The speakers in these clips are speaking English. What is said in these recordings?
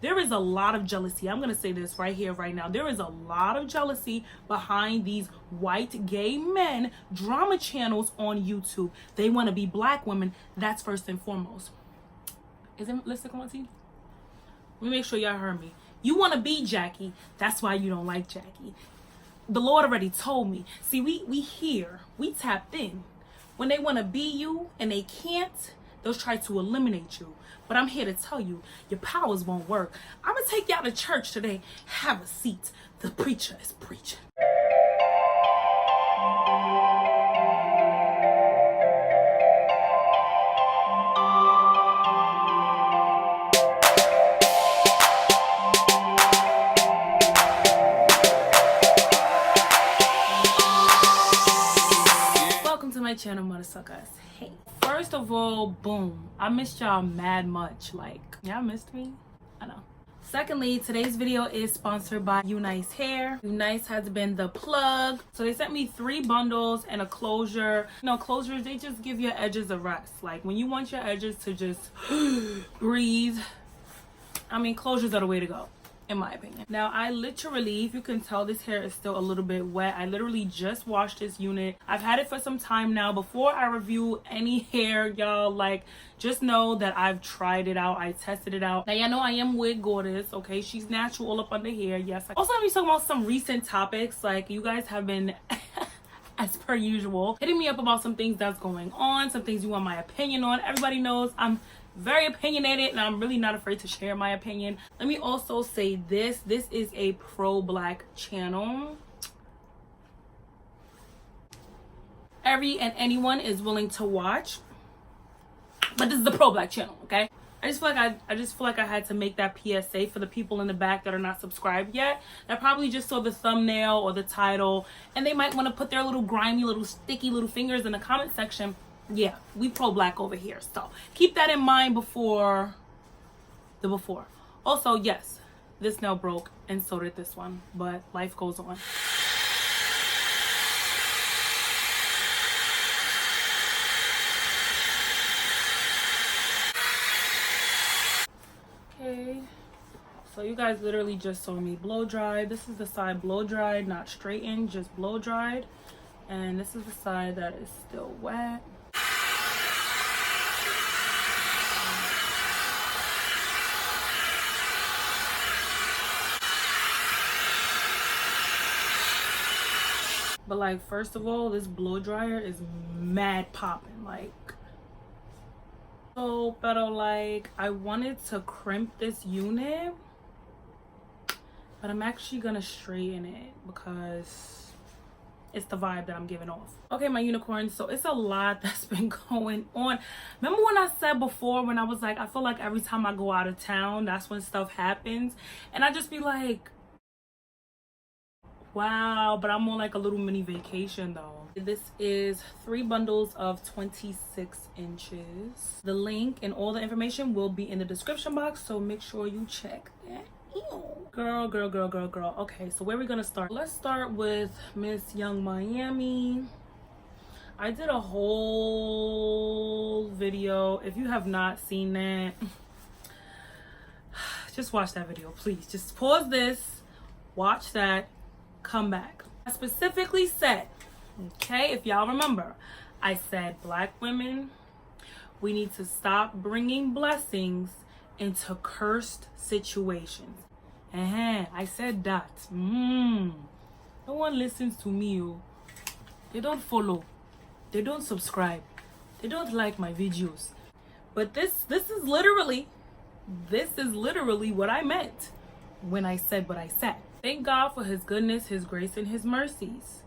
There is a lot of jealousy. I'm gonna say this right here, right now. There is a lot of jealousy behind these white gay men drama channels on YouTube. They want to be black women. That's first and foremost. Isn't lipstick on my teeth? Let me make sure y'all heard me. You want to be Jackie. That's why you don't like Jackie. The Lord already told me. See, we here. We tapped in. When they want to be you and they can't, they'll try to eliminate you. But I'm here to tell you, your powers won't work. I'm going to take y'all to church today. Have a seat. The preacher is preaching. Welcome to my channel, mother suckers. Hey. First of all, boom, I missed y'all mad much. Like, y'all missed me? I know. Secondly, today's video is sponsored by UNice hair. UNice has been the plug. So they sent me 3 bundles and a closure. You know, closures, they just give your edges a rest. Like when you want your edges to just breathe, I mean, closures are the way to go, in my opinion. Now, I literally, if you can tell, this hair is still a little bit wet. I literally just washed this unit. I've had it for some time now. Before I review any hair, y'all, like, just know that I've tried it out. I tested it out. Now, y'all know I am wig goddess, okay? She's natural all up under here. Yes. Also, let me talk about some recent topics. Like, you guys have been, as per usual, hitting me up about some things that's going on, some things you want my opinion on. Everybody knows I'm very opinionated and I'm really not afraid to share my opinion. Let me also say this is a pro-black channel. Every and anyone is willing to watch, but this is the pro-black channel, okay? I just feel like I had to make that PSA for the people in the back that are not subscribed yet, that probably just saw the thumbnail or the title and they might want to put their little grimy little sticky little fingers in the comment section. Yeah, we pro-black over here, so keep that in mind before. Also, yes, this nail broke and so did this one, but life goes on. Okay, so you guys literally just saw me blow dry. This is the side blow dried, not straightened, just blow dried, and this is the side that is still wet. But like, first of all, this blow dryer is mad popping. Like, so, but like, I wanted to crimp this unit, but I'm actually gonna straighten it because it's the vibe that I'm giving off. Okay, my unicorns, so it's a lot that's been going on. Remember when I said before, when I was like, I feel like every time I go out of town, that's when stuff happens, and I just be like, wow, but I'm on like a little mini vacation though. This is 3 bundles of 26 inches. The link and all the information will be in the description box, so make sure you check that. Ew. Girl. Okay, so where are we gonna start? Let's start with Miss Young Miami. I did a whole video. If you have not seen that, just watch that video, please. Just pause this, watch that, come back. I specifically said, okay, if y'all remember, I said black women, we need to stop bringing blessings into cursed situations. I said that. No one listens to me. They don't follow, they don't subscribe, they don't like my videos. But this is literally what I meant when I said what I said. Thank God for his goodness, his grace, and his mercies.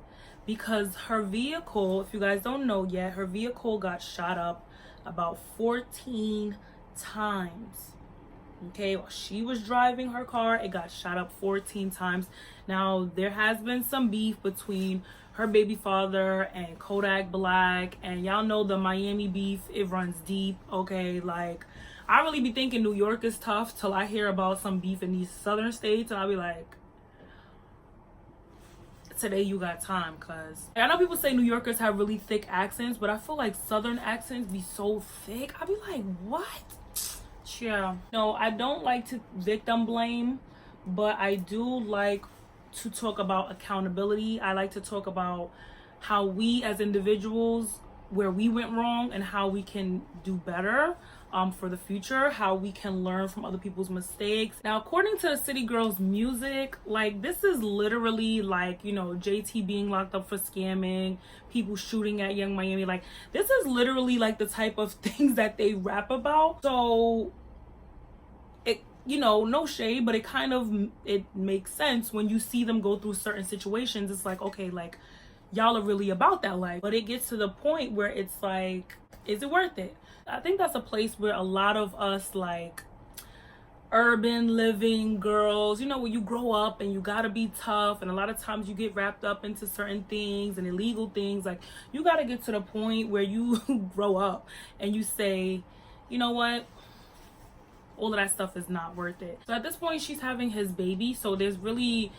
Because her vehicle, if you guys don't know yet, her vehicle got shot up about 14 times. Okay, while she was driving her car, it got shot up 14 times. Now, there has been some beef between her baby father and Kodak Black. And y'all know the Miami beef, it runs deep. Okay, like, I really be thinking New York is tough till I hear about some beef in these southern states. And I'll be like, today you got time, cause I know people say New Yorkers have really thick accents, but I feel like southern accents be so thick. I be like, what? Yeah. No, I don't like to victim blame, but I do like to talk about accountability. I like to talk about how we as individuals, where we went wrong and how we can do better for the future, how we can learn from other people's mistakes. Now, according to City Girls Music, like, this is literally like, you know, JT being locked up for scamming, people shooting at Young Miami. Like, this is literally like the type of things that they rap about. So it, you know, no shade, but it makes sense when you see them go through certain situations. It's like, okay, like, y'all are really about that life. But it gets to the point where it's like, is it worth it? I think that's a place where a lot of us, like, urban living girls, you know, when you grow up and you gotta be tough, and a lot of times you get wrapped up into certain things and illegal things. Like, you gotta get to the point where you grow up and you say, you know what, all of that stuff is not worth it. So at this point, she's having his baby, so there's really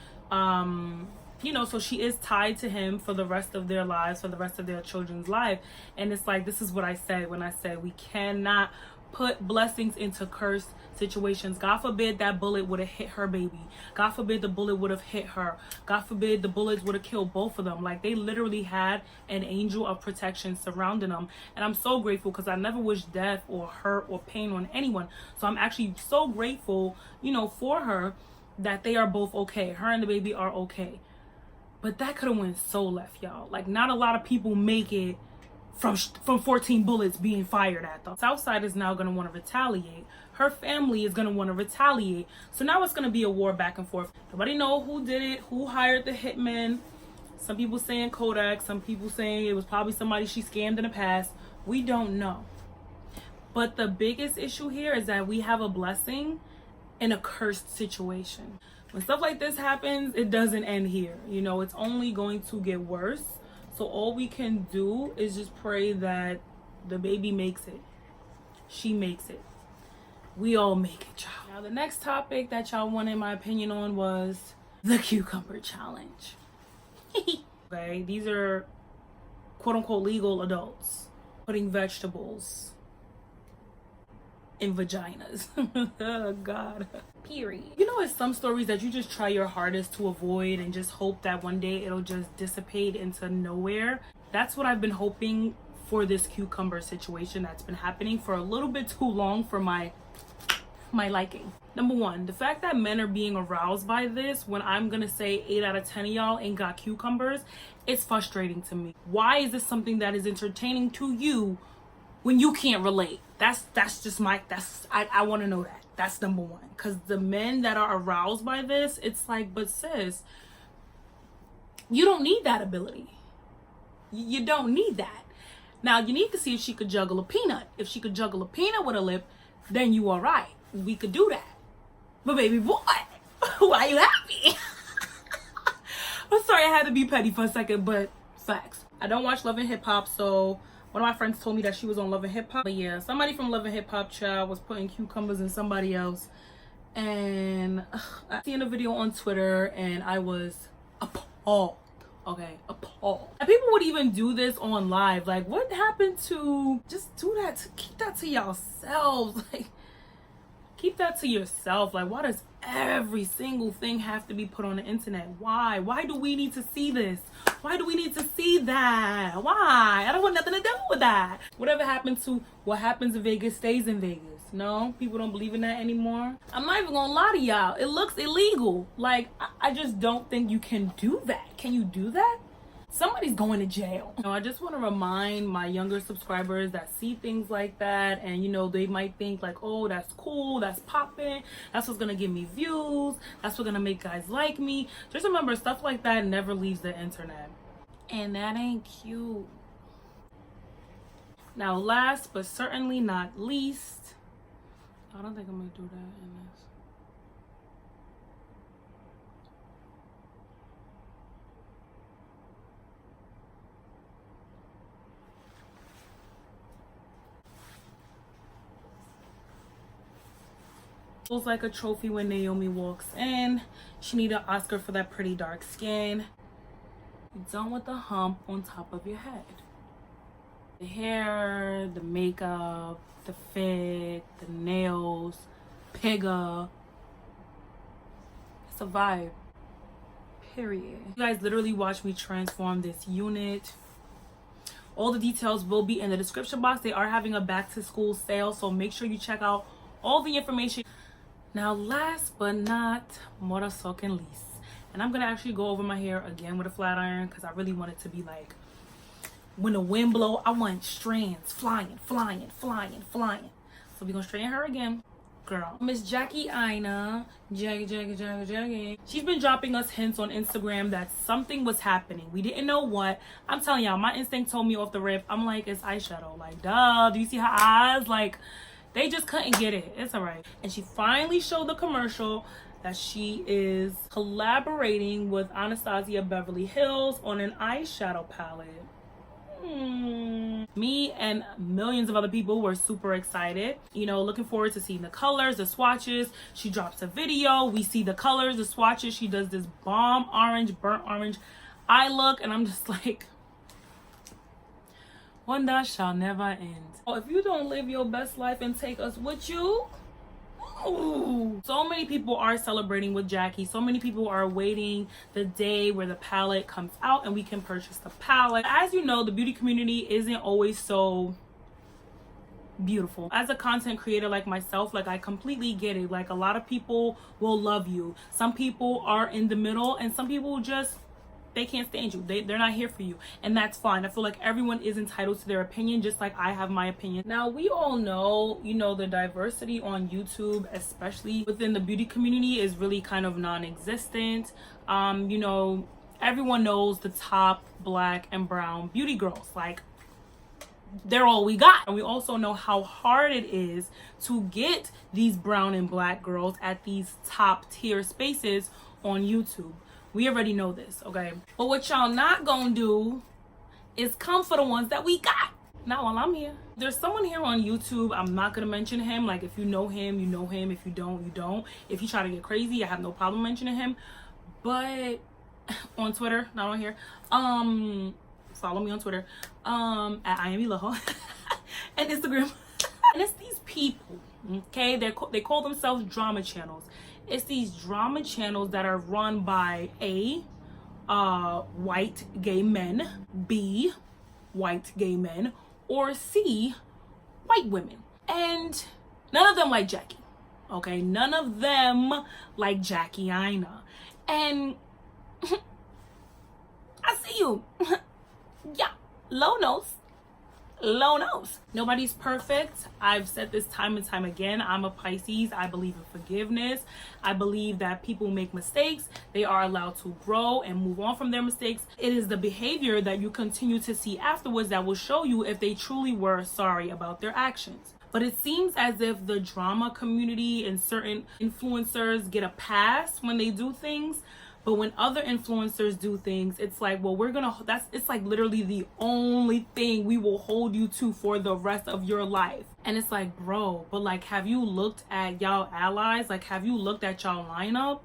you know, so she is tied to him for the rest of their lives, for the rest of their children's life. And it's like, this is what I said when I said we cannot put blessings into cursed situations. God forbid that bullet would have hit her baby. God forbid the bullet would have hit her. God forbid the bullets would have killed both of them. Like, they literally had an angel of protection surrounding them. And I'm so grateful, because I never wish death or hurt or pain on anyone. So I'm actually so grateful, you know, for her, that they are both okay. Her and the baby are okay. But that could have went so left, y'all. Like, not a lot of people make it from 14 bullets being fired at them. Southside is now going to want to retaliate. Her family is going to want to retaliate. So now it's going to be a war back and forth. Nobody know who did it, who hired the hitman. Some people saying Kodak. Some people saying it was probably somebody she scammed in the past. We don't know. But the biggest issue here is that we have a blessing in a cursed situation. When stuff like this happens, it doesn't end here. You know, it's only going to get worse. So all we can do is just pray that the baby makes it. She makes it. We all make it, y'all. Now, the next topic that y'all wanted my opinion on was the cucumber challenge. Okay, these are quote unquote legal adults putting vegetables in vaginas. Oh God. Period. You know, it's some stories that you just try your hardest to avoid and just hope that one day it'll just dissipate into nowhere. That's what I've been hoping for this cucumber situation that's been happening for a little bit too long for my liking. Number one, the fact that men are being aroused by this, when I'm gonna say 8 out of 10 of y'all ain't got cucumbers, it's frustrating to me. Why is this something that is entertaining to you when you can't relate? That's just my, I want to know that. That's number one. Because the men that are aroused by this, it's like, but sis, you don't need that ability. You don't need that. Now, you need to see if she could juggle a peanut. If she could juggle a peanut with a lip, then you are right. We could do that. But baby boy, why are you happy? I'm sorry I had to be petty for a second, but facts. I don't watch Love and Hip Hop, so one of my friends told me that she was on Love and Hip Hop. But yeah, somebody from Love and Hip Hop child was putting cucumbers in somebody else. And I seen a video on Twitter and I was appalled. Okay, appalled. And people would even do this on live. Like, what happened to just do that? Keep that to yourselves. Like, keep that to yourself. Like, why does every single thing have to be put on the internet? Why? Why do we need to see this? Why do we need to see that? Why? I don't want nothing to do with that. Whatever happened to what happens in Vegas stays in Vegas. No, people don't believe in that anymore. I'm not even gonna lie to y'all. It looks illegal. Like, I just don't think you can do that. Can you do that? Somebody's going to jail. You know, I just want to remind my younger subscribers that see things like that, and you know, they might think like, oh, that's cool, that's popping, that's what's gonna give me views, that's what's gonna make guys like me. Just remember, stuff like that never leaves the internet, and that ain't cute. Now, last but certainly not least, I don't think I'm gonna do that in this. Feels like a trophy when Naomi walks in. She need an Oscar for that pretty dark skin. You're done with the hump on top of your head. The hair, the makeup, the fit, the nails, pigga. It's a vibe. Period. You guys literally watch me transform this unit. All the details will be in the description box. They are having a back to school sale, so make sure you check out all the information. Now, last but not more least, and I'm gonna actually go over my hair again with a flat iron because I really want it to be like when the wind blow, I want strands flying. So we're gonna straighten her again. Girl, Miss Jackie Aina, Jackie. She's been dropping us hints on Instagram that something was happening. We didn't know what. I'm telling y'all, my instinct told me off the rip. I'm like, it's eyeshadow. Like, duh. Do you see her eyes? Like, they just couldn't get it. It's all right. And she finally showed the commercial that she is collaborating with Anastasia Beverly Hills on an eyeshadow palette. Me and millions of other people were super excited, you know, looking forward to seeing the colors, the swatches. She drops a video, we see the colors, the swatches. She does this bomb orange, burnt orange eye look, and I'm just like, wonder shall never end. If you don't live your best life and take us with you, ooh. So many people are celebrating with Jackie. So many people are waiting the day where the palette comes out and we can purchase the palette. As you know, the beauty community isn't always so beautiful. As a content creator like myself, like, I completely get it. Like, a lot of people will love you. Some people are in the middle, and some people just, they can't stand you. They're not here for you, and that's fine. I feel like everyone is entitled to their opinion, just like I have my opinion. Now, we all know, you know, the diversity on YouTube, especially within the beauty community, is really kind of non-existent. You know, everyone knows the top black and brown beauty girls. Like, they're all we got. And we also know how hard it is to get these brown and black girls at these top tier spaces on YouTube. We already know this, okay? But what y'all not gonna do is come for the ones that we got. Not while I'm here. There's someone here on YouTube, I'm not gonna mention him. Like, if you know him, you know him. If you don't, you don't. If you try to get crazy, I have no problem mentioning him. But on Twitter, not on here, follow me on Twitter, at IamEloho, and Instagram. And it's these people, okay? They call themselves drama channels. It's these drama channels that are run by A, white gay men, B, white gay men, or C, white women. And none of them like Jackie, okay? None of them like Jackie Aina. And I see you. Yeah, low nose. Nobody's perfect. I've said this time and time again. I'm a Pisces. I believe in forgiveness. I believe that people make mistakes. They are allowed to grow and move on from their mistakes. It is the behavior that you continue to see afterwards that will show you if they truly were sorry about their actions. But it seems as if the drama community and certain influencers get a pass when they do things. But when other influencers do things, it's like, well, it's like literally the only thing we will hold you to for the rest of your life. And it's like, bro, but like, have you looked at y'all allies? Like, have you looked at y'all lineup?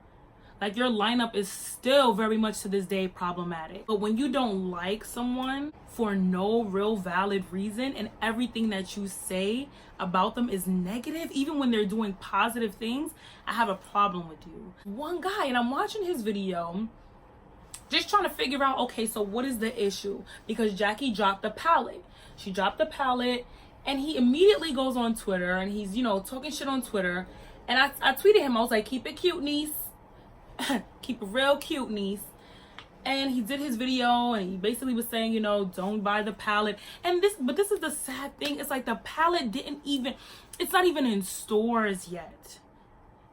Like, your lineup is still very much to this day problematic. But when you don't like someone for no real valid reason and everything that you say about them is negative, even when they're doing positive things, I have a problem with you. One guy, and I'm watching his video, just trying to figure out, okay, so what is the issue? Because Jackie dropped the palette. She dropped the palette, and he immediately goes on Twitter, and he's, you know, talking shit on Twitter. And I tweeted him, I was like, keep it cute, niece. Keep it real cute, niece. And he did his video, and he basically was saying, you know, don't buy the palette. But this is the sad thing. It's like the palette it's not even in stores yet.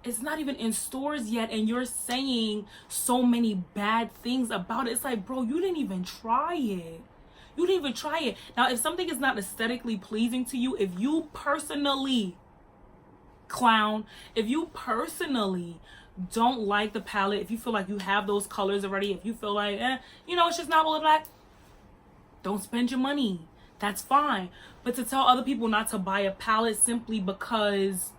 It's not even in stores yet, and you're saying so many bad things about it. It's like, bro, you didn't even try it. You didn't even try it. Now, if something is not aesthetically pleasing to you, if you personally, clown, if you personally don't like the palette, if you feel like you have those colors already, if you feel like, you know, it's just not all black, don't spend your money. That's fine. But to tell other people not to buy a palette simply because,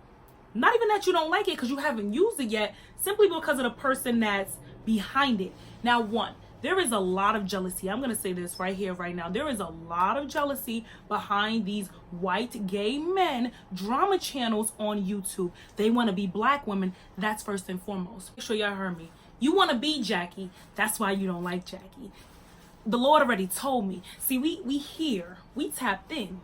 not even that you don't like it because you haven't used it yet, simply because of the person that's behind it. Now, one, There is a lot of jealousy. I'm going to say this right here, right now. There is a lot of jealousy behind these white gay men drama channels on YouTube. They want to be black women. That's first and foremost. Make sure y'all heard me. You want to be Jackie. That's why you don't like Jackie. The Lord already told me. See, we here. We tapped in.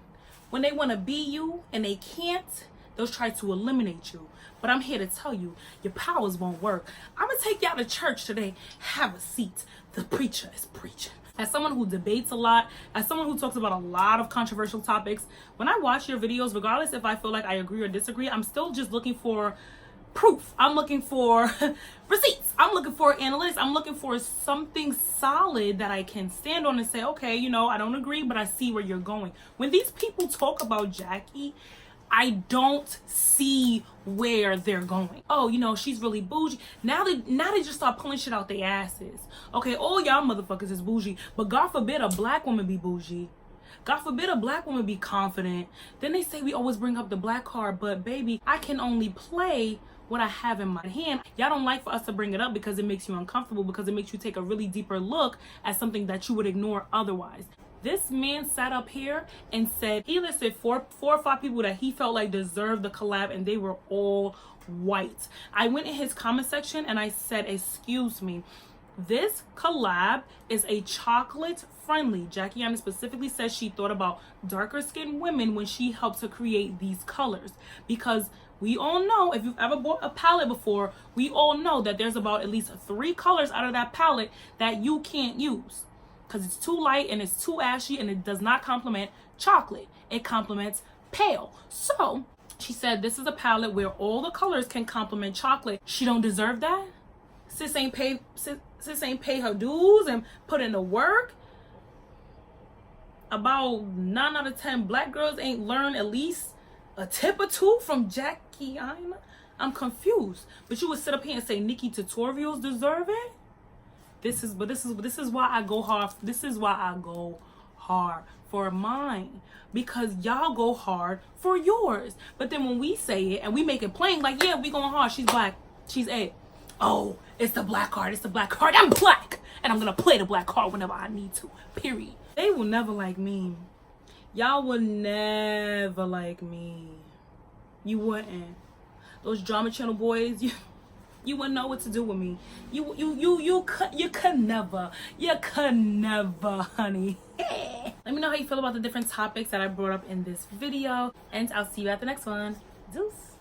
When they want to be you and they can't, they'll try to eliminate you. But I'm here to tell you, your powers won't work. I'm going to take y'all to church today. Have a seat. The preacher is preaching. As someone who debates a lot, as someone who talks about a lot of controversial topics, when I watch your videos, regardless if I feel like I agree or disagree, I'm still just looking for proof. I'm looking for receipts. I'm looking for analytics. I'm looking for something solid that I can stand on and say, okay, you know, I don't agree, but I see where you're going. When these people talk about Jackie, I don't see where they're going. Oh, you know, she's really bougie. Now they just start pulling shit out their asses. Okay, all y'all motherfuckers is bougie, but God forbid a black woman be bougie. God forbid a black woman be confident. Then they say we always bring up the black card, but baby, I can only play what I have in my hand. Y'all don't like for us to bring it up because it makes you uncomfortable, because it makes you take a really deeper look at something that you would ignore otherwise. This man sat up here and said he listed four or five people that he felt like deserved the collab, and they were all white. I went in his comment section and I said, excuse me, this collab is a chocolate friendly. Jackie Aina specifically says she thought about darker skinned women when she helped to create these colors, because we all know, if you've ever bought a palette before, we all know that there's about at least 3 colors out of that palette that you can't use because it's too light and it's too ashy, and it does not complement chocolate. It complements pale. So she said this is a palette where all the colors can complement chocolate. She don't deserve that. Sis ain't pay her dues and put in the work. About 9 out of 10 black girls ain't learned at least a tip or two from Jackie Aina. I'm confused. But you would sit up here and say Nikki tutorials deserve it? This is why I go hard. This is why I go hard for mine, because y'all go hard for yours. But then when we say it and we make it plain, like, yeah, we going hard. She's black. She's A. Oh, it's the black card. It's the black card. I'm black, and I'm gonna play the black card whenever I need to. Period. They will never like me. Y'all will never like me. You wouldn't. Those drama channel boys, you wouldn't know what to do with me. You could never, honey. Let me know how you feel about the different topics that I brought up in this video, and I'll see you at the next one. Deuce.